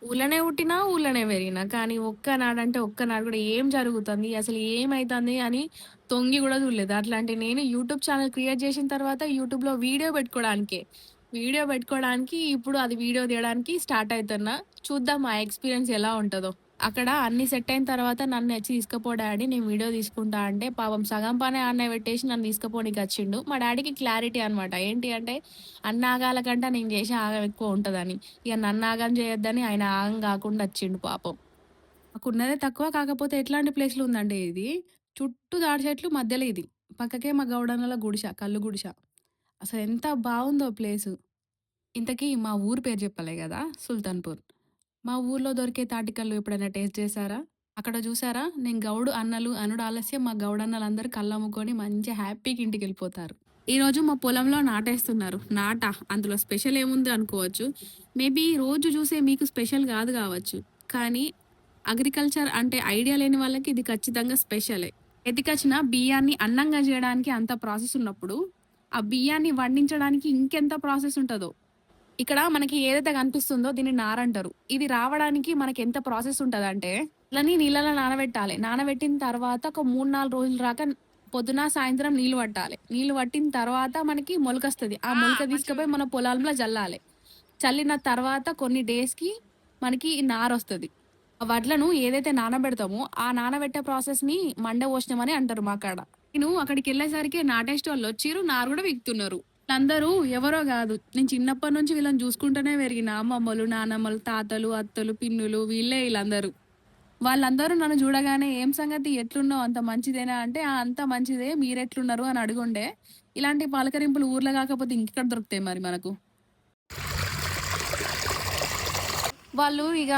ఊళ్ళనే పుట్టినా, ఊళ్ళనే పెరిగినా. కానీ ఒక్కనాడంటే ఒక్కనాడు కూడా ఏం జరుగుతుంది, అసలు ఏమైతుంది అని తొంగి కూడా చూడలేదు. అట్లాంటి నేను యూట్యూబ్ ఛానల్ క్రియేట్ చేసిన తర్వాత యూట్యూబ్‌లో వీడియో పెట్టుకోవడానికి ఇప్పుడు అది వీడియో తీయడానికి స్టార్ట్ అయితున్నా. చూద్దాం ఆ ఎక్స్‌పీరియన్స్ ఎలా ఉంటదో. అక్కడ అన్ని సెట్ అయిన తర్వాత నన్ను వచ్చి తీసుకుపో డాడీ నేను వీడియో తీసుకుంటా అంటే పాపం సగం పనే ఆడనే పెట్టేసి నన్ను తీసుకుపోనికి వచ్చిండు. మా డాడీకి క్లారిటీ అనమాట. ఏంటి అంటే అన్న ఆగాల కంటే నేను చేసే ఆగం ఎక్కువ ఉంటదని. ఇక నన్ను ఆగం చేయొద్దని ఆయన ఆగం కాకుండా వచ్చిండు పాపం. మాకున్నదే తక్కువ, కాకపోతే ఎట్లాంటి ప్లేస్‌లో ఉందంటే ఇది, చుట్టూ తాటి చెట్లు మధ్యలో ఇది. పక్కకే మా గౌడన్నల గుడిస, కల్లు గుడిస. అసలు ఎంత బావుందో ప్లేసు. ఇంతకీ మా ఊరు పేరు చెప్పలే కదా! సుల్తాన్‌పూర్. మా ఊర్లో దొరికే తాటికల్లు ఎప్పుడైనా టేస్ట్ చేశారా? అక్కడ చూసారా? నేను గౌడు అన్నలు అనుడు ఆలస్యం మా గౌడన్నలందరూ కళ్ళమ్ముకొని మంచిగా హ్యాపీగా ఇంటికెళ్ళిపోతారు. ఈరోజు మా పొలంలో నాటేస్తున్నారు. నాట అందులో స్పెషల్ ఏముంది అనుకోవచ్చు. మేబీ రోజు చూసే మీకు స్పెషల్ కాదు కావచ్చు. కానీ అగ్రికల్చర్ అంటే ఐడియా లేని వాళ్ళకి ఇది ఖచ్చితంగా స్పెషలే. ఎతికొచ్చిన బియ్యాన్ని అన్నంగా చేయడానికి అంత ప్రాసెస్ ఉన్నప్పుడు, ఆ బియ్యాన్ని వండించడానికి ఇంకెంత ప్రాసెస్ ఉంటదో. ఇక్కడ మనకి ఏదైతే కనిపిస్తుందో దీన్ని నారంటారు. ఇది రావడానికి మనకి ఎంత ప్రాసెస్ ఉంటదంటే, ఇట్లని నీళ్ళలో నానబెట్టాలి. నానబెట్టిన తర్వాత ఒక 3, 4 రోజులు రాక పొద్దున, సాయంత్రం నీళ్లు పట్టాలి. నీళ్లు పట్టిన తర్వాత మనకి మొలకొస్తది. ఆ మొలక తీసుకుపోయి మన పొలాల్లో జల్లాలి. చల్లిన తర్వాత కొన్ని డేస్‌కి మనకి ఈ నారొస్తది. ఆ వడ్లను ఏదైతే నానబెడతామో, ఆ నానబెట్టే ప్రాసెస్‌ని మండపోషణం అని అంటారు మా కాడ. నేను అక్కడికెళ్ళేసరికి నాటేసేటోళ్ళొచ్చిర్రు, నారు గూడా పీకుతున్నారు. వీళ్ళందరూ ఎవరో గాదు. నేను చిన్నప్పటి నుంచి వీళ్ళని చూసుకుంటూనే పెరిగిన. అమ్మమ్మలు, నానమ్మలు, తాతలు, అత్తలు, పిన్నులు వీళ్ళే ఈళ్ళందరూ. వాళ్ళందరూ నన్ను చూడగానే "ఏం సంగతి? ఎట్లున్నావు? అంత మంచిదేనా?" అంటే, "ఆ! అంతా మంచిదే. మీరెట్లున్నారు?" అని అడుగుండే. ఇలాంటి పలకరింపులు ఊర్లో కాకపోతే ఇంకెక్కడ దొరుకుతాయి మరి మనకు. వాళ్ళు ఇగ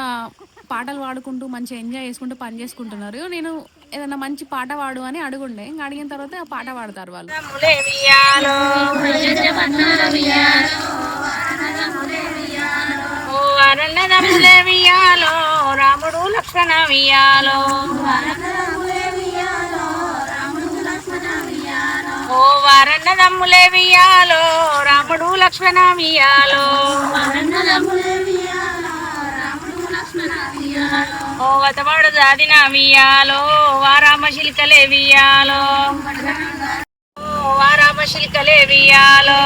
పాటలు పాడుకుంటూ మంచిగా ఎంజాయ్ చేసుకుంటూ పని చేసుకుంటున్నారు. నేను ఏదన్నా మంచి పాట పాడు అని అడుగుండే. ఇంక అడిగిన తర్వాత ఆ పాట పాడతారు వాళ్ళు. ములేవియాలో ఓ అరణదములేవియాలో రాముడు లక్ష్మణ వియాలో ఓ వారన్నదమ్ములేవియాలో రాముడు లక్ష్మణ వియాలో ఓ వతవాడు దాదిన వియాలో వారామ శిల్కలే వియాలో ఓ వారామ శిల్కలే వియాలో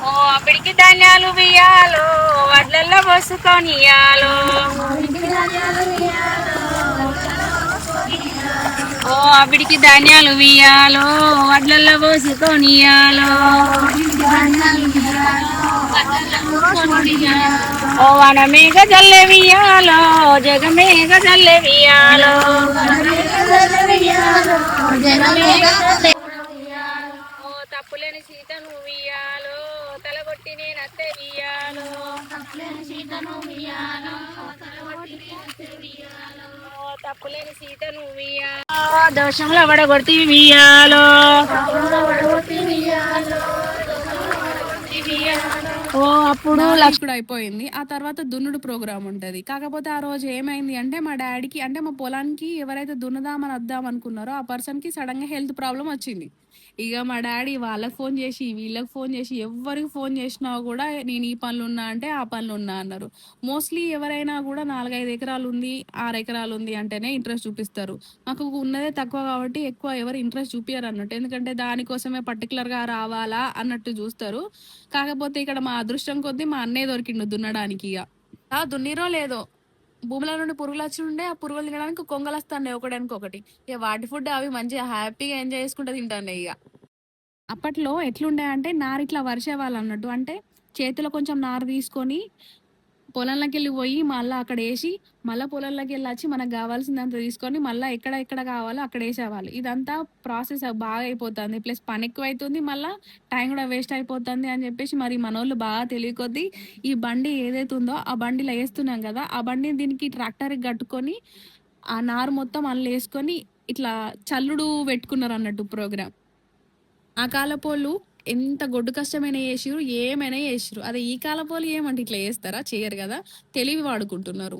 ఓ అప్పటికి ధాన్యాలు వియాలో వడ్లల్లో పోసుకొని ఇయాలో ఓ అప్పటికి ధాన్యాలు వియాలో వడ్లల్లో పోసుకొని ఇయాలో ఓ వనమేఘ జల్లె వియాలో జగమేఘ జల్లె వియాలో ఓ తప్పులేని సీతను వియాలో తలగొట్టి నేను అత్తే వియాలో ఓ తప్పులేని సీతను వియాలో దోషంలో పడగొట్టి వియాలో ఓ అప్పుడు కూడా అయిపోయింది. ఆ తర్వాత దున్నుడు ప్రోగ్రామ్ ఉంటది. కాకపోతే ఆ రోజు ఏమైంది అంటే మా డ్యాడీకి అంటే మా పొలానికి ఎవరైతే దున్నుదామని వద్దాం అనుకున్నారో ఆ పర్సన్‌కి సడెన్‌గా హెల్త్ ప్రాబ్లమ్ వచ్చింది. ఇగ మా డ్యాడీ వాళ్ళకి ఫోన్ చేసి, వీళ్ళకి ఫోన్ చేసి ఎవ్వరికి ఫోన్ చేసినా కూడా నేను ఈ పనిలో ఉన్నా అంటే ఆ పనిలో ఉన్నా అన్నారు. మోస్ట్‌లీ ఎవరైనా కూడా 4, 5 ఎకరాలు ఉంది, 6 ఎకరాలు ఉంది అంటేనే ఇంట్రెస్ట్ చూపిస్తారు. మాకు ఉన్నదే తక్కువ కాబట్టి ఎక్కువ ఎవరు ఇంట్రెస్ట్ చూపియరు అన్నట్టు. ఎందుకంటే దానికోసమే పర్టిక్యులర్‌గా రావాలా అన్నట్టు చూస్తారు. కాకపోతే ఇక్కడ మా అదృష్టం కొద్దీ మా అన్నయ్య దొరికిండు దున్నడానికి ఇగ. దున్నిరో లేదో భూముల నుండి పురుగులొచ్చి ఉండే. ఆ పురుగులు తినడానికి కొంగలొస్తాన్నాయి ఒకదానికొకటి. ఇగ వాటి ఫుడ్ అవి మంచిగా హ్యాపీగా ఎంజాయ్ చేసుకుంటూ తింటాన్నాయి ఇగ. అప్పట్లో ఎట్లుండే అంటే నారిట్లా వరిసేవాళ్ళన్నట్టు. అంటే చేతిలో కొంచెం నారు తీసుకొని పొలంలోకెళ్ళి పోయి మళ్ళా అక్కడేసి, మళ్ళా పొలంలోకెళ్ళొచ్చి మనకు గావాల్సిందంతా తీసుకొని మళ్ళా ఎక్కడ ఎక్కడ కావాలో అక్కడేసేవాళ్ళు. ఇదంతా ప్రాసెస్ బాగా అయిపోతుంది. ప్లస్ పనెక్కువైతుంది. మళ్ళా టైం గూడా వేస్ట్ అయిపోతుంది అని జెప్పేసి మరి మనోళ్ళు బాగా తెలివి కొద్దీ ఈ బండి ఏదైతే ఉందో ఆ బండిలో ఏస్తున్నాం గదా! ఆ బండిని దీనికి ట్రాక్టర్‌కి గట్టుకొని ఆ నారు మొత్తం అందులో ఇట్లా చల్లుడు పెట్టుకున్నారన్నట్టు ప్రోగ్రామ్. ఆ కాలపోళ్ళు ఎంత గొడ్డు కష్టమైనా చేసిర్రు, ఏమైనా చేసిర్రు. అదే ఈ కాలపోళ్ళు ఏమంటే ఇట్లా చేస్తారా? చెయ్యరు గదా! తెలివి వాడుకుంటున్నారు.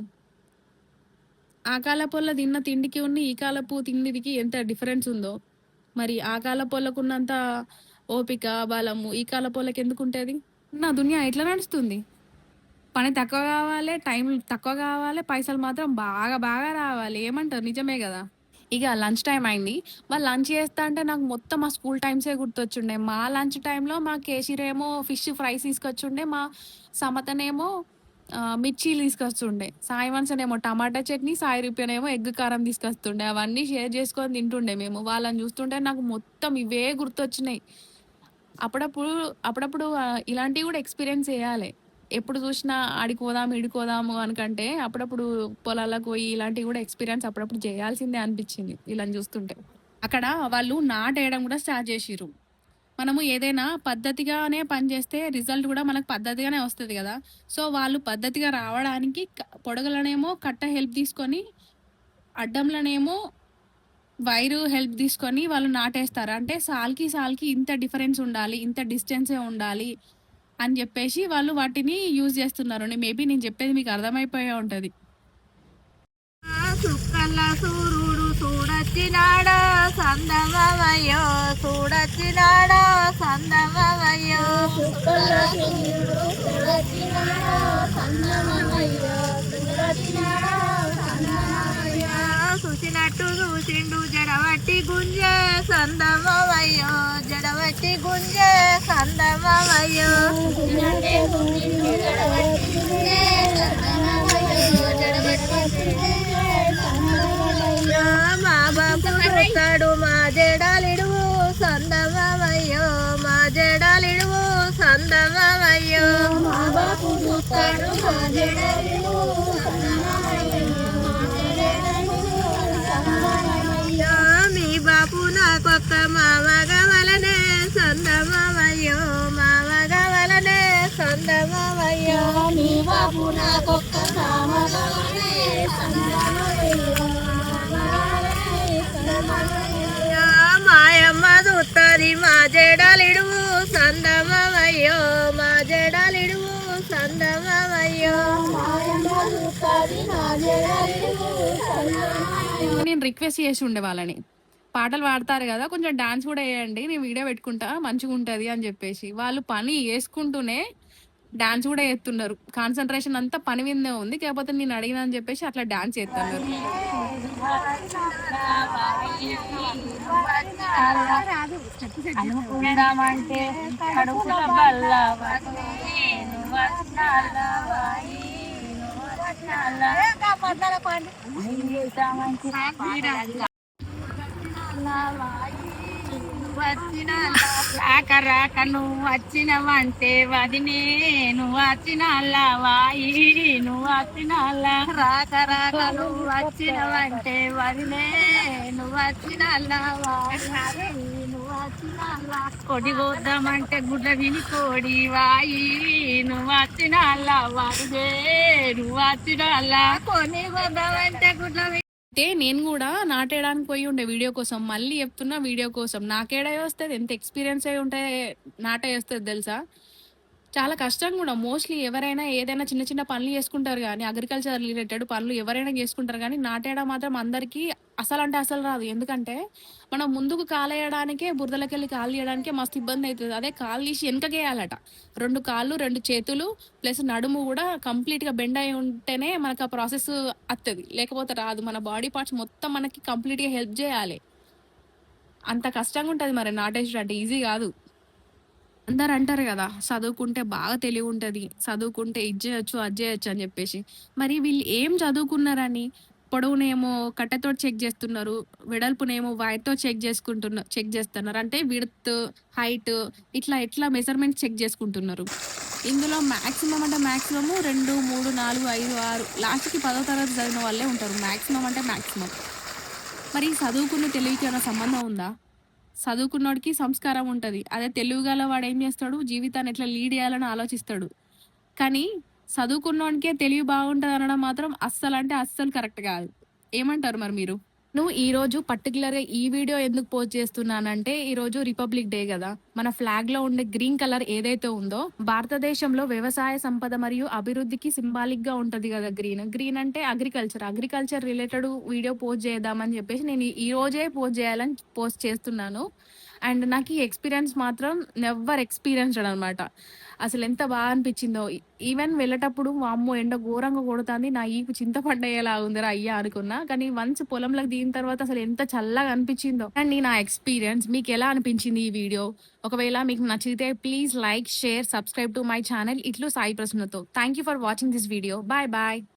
ఆ కాలపోళ్ళ తిన్న తిండికి ఈ కాలపు తిండికి ఎంత డిఫరెన్స్ ఉందో. మరి ఆ కాలపోళ్ళకున్నంత ఓపిక, బలము ఈ కాలపోళ్ళకి ఎందుకుంటది? నా దునియా ఎట్లా నడుస్తుంది? పని తక్కువ గావాలే, టైం తక్కువ గావాలే, పైసలు మాత్రం బాగా బాగా రావాలి. ఏమంటారు? నిజమే గదా! ఇగ లంచ్ టైమ్ అయింది. వాళ్ళు లంచ్ చేస్తా అంటే నాకు మొత్తం మా స్కూల్ టైమ్సే గుర్తొచ్చుండే. మా లంచ్ టైమ్‌లో మా కేషిరేమో ఫిష్ ఫ్రైస్ తీసుకొచ్చుండే. మా సమతనేమో మిర్చీలు తీసుకొస్తుండే. సాయి వన్సనేమో టమాటా చట్నీ, సాయి రూప్యనేమో ఎగ్ కారం తీసుకొస్తుండే. అవన్నీ షేర్ చేసుకొని తింటుండే మేము. వాళ్ళని చూస్తుంటే నాకు మొత్తం ఇవే గుర్తొచ్చినాయి. అప్పుడప్పుడు అప్పుడప్పుడు ఇలాంటివి గూడా ఎక్స్‌పీరియన్స్ చేయాలే. ఎప్పుడు చూసినా ఆడికి పోదాం, ఈడికి పోదాము అనకంటే అప్పుడప్పుడు పొలాలకు పోయి ఇలాంటివి గూడా ఎక్స్‌పీరియన్స్ అప్పుడప్పుడు చేయాల్సిందే అనిపిచ్చింది వీళ్ళని చూస్తుంటే. అక్కడ వాళ్ళు నాటేయడం గూడా స్టార్ట్ చేషిర్రు. మనము ఏదైనా పద్ధతిగానే పని చేస్తే రిజల్ట్ గూడా మనకు పద్ధతిగానే వస్తది గదా! సో, వాళ్ళు పద్ధతిగా రావడానికి పొడగలనేమో కట్ట హెల్ప్ తీసుకొని, అడ్డంలనేమో వైరు హెల్ప్ తీసుకొని వాళ్ళు నాటేస్తారు. అంటే సాలుకి, సాలుకి ఇంత డిఫరెన్స్ ఉండాలి. ఇంత డిస్టెన్సే ఉండాలి అని జెప్పేసి వాళ్ళు వాటిని యూజ్ జేస్తున్నారు. మేబీ నేను చెప్పేది మీకు అర్థమైపోయే ఉంటది. సుక్కల్ల సూర్యుడు చూడొచ్చినాడా సందమవయ్యో చూడొచ్చినాడా సందమవయ్యో సుక్కల్ల సూర్యుడు చూడొచ్చినాడా సందమవయ్యో చూడొచ్చినాడా సందమవయ్యో చూసినట్టు చూసిండు జడవట్టి గుంజే సందమవయ్యో జడవట్టి గుంజే సందమవయ్యో చూసినట్టే చూసిండు జడవట్టి గుంజే సందమవయ్యో జడవట్టి గుంజే సందమవయ్యో మా బాపు చూస్తాడు మా జడలిడువు సందమవయ్యో మా జడలిడువు సందమవయ్యో మా బాపు చూస్తాడు మా జడలిడువు సందమవయ్యో మీ బాపు నాకొక్క మామగవలనే సందమవయ్యో మామగవలనే సందమవయ్యో మీ బాపు నాకొక్క మామగవలనే సందమవయ్యో మాయమ్మ చూస్తుంది మా జడలిడువు సందమవయ్యో మా జడలిడువు సందమవయ్యో మాయమ్మ చూస్తుంది మా జడలిడువు సందమవయ్యో. నేను రిక్వెస్ట్ చేసి ఉండే వాళ్ళని. పాటలు పాడతారు గదా! కొంచెం డాన్స్ గూడా ఎయండి. నేను వీడియో పెట్టుకుంటా మంచిగుంటది అని జెప్పేసి. వాళ్ళు పని చేసుకుంటూనే డాన్స్ గూడా చేస్తున్నారు. కాన్సంట్రేషన్ అంతా పని మీదనే ఉంది. కాకపోతే నేను అడిగినా అని జెప్పేసి అట్లా డాన్స్ చేత్తన్నారు. అనుకుందామంటే కడుపుల బల్లవాయి వచ్చిన రాక రాక నువ్వు వచ్చినవంటే వదినే నువ్వు వచ్చిన వాయి నువ్వు వచ్చిన రాక రాక నువ్వు వచ్చినవంటే వదినే నువ్వు వచ్చిన వాయి నువ్వు వచ్చిన కొడి కోద్దామంటే గుడ్ల విని కోడి వాయి నువ్వు వచ్చిన వదినే నువ్వు వచ్చిన కొని కోద్దామంటే గుడ్ల అయితే నేను గూడా నాటేయడానికి పోయి ఉండే వీడియో కోసం. మళ్ళీ చెప్తున్నా వీడియో కోసం. నాకేడ వస్తది ఎంత ఎక్స్‌పీరియన్స్ అయ్యి ఉంటే నాటేయొస్తది తెలుసా? చాలా కష్టం గూడా. మోస్ట్‌లీ ఎవరైనా ఏదైనా చిన్న చిన్న పనులు చేసుకుంటారు గానీ, అగ్రికల్చర్ రిలేటెడ్ పనులు ఎవరైనా చేసుకుంటారు గానీ, నాటేయడం మాత్రం అందరికీ అసలంటే అసలు రాదు. ఎందుకంటే, మనం ముందుకు కాలేయడానికే బురదలోకెళ్ళి కాలు తీయడానికే మస్తు ఇబ్బందయితది. అదే కాలు తీసి ఎనకకేయాలట. 2 కాళ్ళు, 2 చేతులు ప్లస్ నడుము గూడా కంప్లీట్‌గా బెండ్ అయి ఉంటేనే మనకు ఆ ప్రాసెస్ అత్తది. లేకపోతే రాదు. మన బాడీ పార్ట్స్ మొత్తం మనకి కంప్లీట్‌గా హెల్ప్ జేయాలే. అంత కష్టంగా ఉంటది మరి నాటేసుడు అంటే ఈజీ గాదు. అందరూ అంటారు గదా! చదువుకుంటే బాగా తెలివుంటది. చదువుకుంటే ఇది జేయొచ్చు, అది జేయొచ్చు అని జెప్పేసి. మరి వీళ్ళు ఏం చదువుకున్నారని పొడవునేమో కట్టెతోటి చెక్ జేస్తున్నారు. వెడల్పునేమో వైర్‌తో చెక్ జేస్తున్నారు. అంటే విడ్త్, హైట్ ఇట్లా మెజర్‌మెంట్స్ చెక్ జేసుకుంటున్నారు. ఇందులో మాక్సిమం అంటే మాక్సిమము 2, 3, 4, 5, 6 లాస్ట్‌కి 10వ తరగతి చదివిన వాళ్ళే ఉంటారు. మాక్సిమం అంటే మాక్సిమం. మరి చదువుకున్న తెలివికి ఏమైనా సంబంధం ఉందా? చదువుకున్నోడికి సంస్కారం ఉంటది. అదే తెలివి గలవాడు ఏం చేస్తాడు? జీవితాన్ని ఎట్లా లీడ్ చేయాలని ఆలోచిస్తాడు. కానీ చదువుకున్నోనికే తెలివి బాగుంటదనడం మాత్రం అస్సలంటే అస్సలు కరెక్ట్ కాదు. ఏమంటారు మరి మీరు? నువ్వు ఈరోజు పర్టిక్యులర్‌గా ఈ వీడియో ఎందుకు పోస్ట్ చేస్తున్నానంటే, ఈరోజు రిపబ్లిక్ డే గదా! మన ఫ్లాగ్‌లో ఉండే గ్రీన్ కలర్ ఏదైతే ఉందో, భారతదేశంలో వ్యవసాయ సంపద మరియు అభివృద్ధికి సింబాలిక్‌గా ఉంటది గదా గ్రీన్. గ్రీన్ అంటే agriculture. Agriculture related video post చేద్దామని చెప్పేసి నేను ఈ రోజే పోస్ట్ చేయాలని పోస్ట్ చేస్తున్నాను. అండ్ నాకు ఈ ఎక్స్‌పీరియన్స్ మాత్రం నెవర్ ఎక్స్‌పీరియన్స్‌డ్ అనమాట. అసలెంత బాగా అనిపిచ్చిందో. ఈవెన్ వెళ్ళేటప్పుడు వామ్మో! ఎండ ఘోరంగా కొడతాంది. నా ఈపు చింతపండయ్యేలా ఉందిరా అయ్యా అనుకున్నా. కానీ వన్స్ పొలంలోకి దిగిన తర్వాత అసలు ఎంత చల్లగా అనిపిచ్చిందో. అండ్ నా ఎక్స్‌పీరియన్స్ మీకెలా అనిపించింది ఈ వీడియో? ఒకవేళ మీకు నచ్చితే please like, share, subscribe to my channel ఇట్లు సాయి ప్రసన్నతో. Thank you for watching this video. Bye bye.